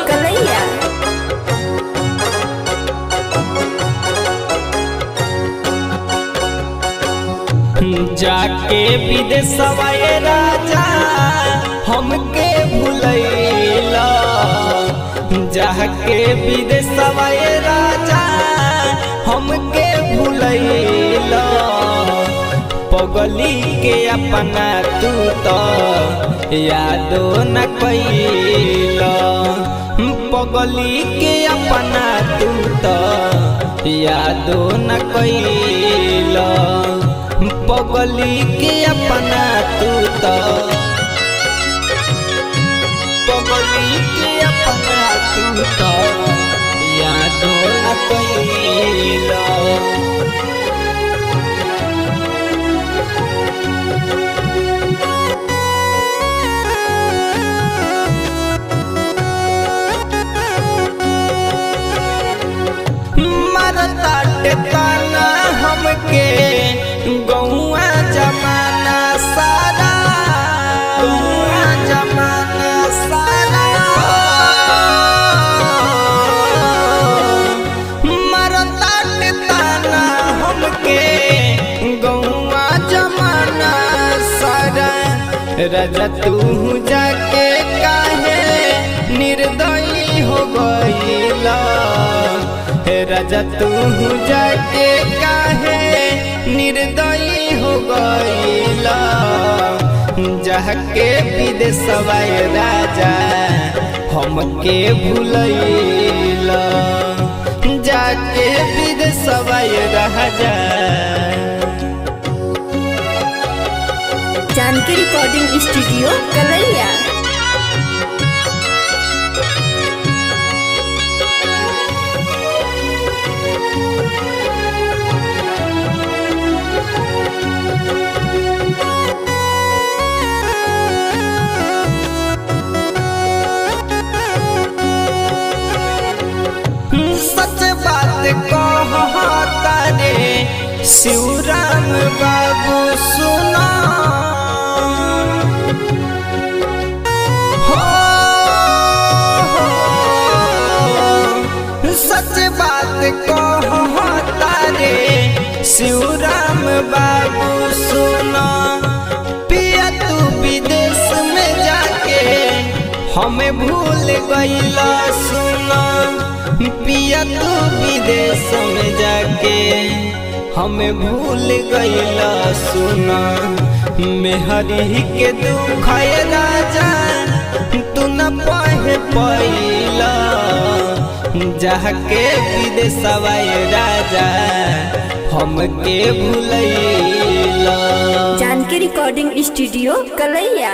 कलैया। जाके विदेशवा ये राजा हमके भुलैला, जाके विदेशवा ये राजा हमके भुलैला। पगली के अपना तू तो यादो न कैला, पगली के अपना तू तो यादो न कैला, पगली के अपना तू तो पगली के अपना तू तो यादो न कैला। मरताटे ताना हमके गौआ जमाना सारा, गौआ जमाना सारा। मरताटे ताना हमके गौआ जमाना सारा। राजा तू जाके काहे निर्दयी हो गईला, राजा तू जाके काहे निर्दयी हो गईला। जाके विदेशवा राजा हमके भुलैला, जाके विदेशवा राजा। जानकी रिकॉर्डिंग स्टूडियो कलैया। सच बात कहता रे शिवराम बाबू सुना, हो सच बात कहता रे शिवराम बाबू सुना। पिया तू विदेश में जाके हमें भूल गईला सुना, पिया तू विदेश में जाके हमें भूल गईला सुना। मेहरी के दुख राजा तू न पह पैला, जाके विदेशवा राजा हमके भुलैला। जानकी रिकॉर्डिंग स्टूडियो कलैया।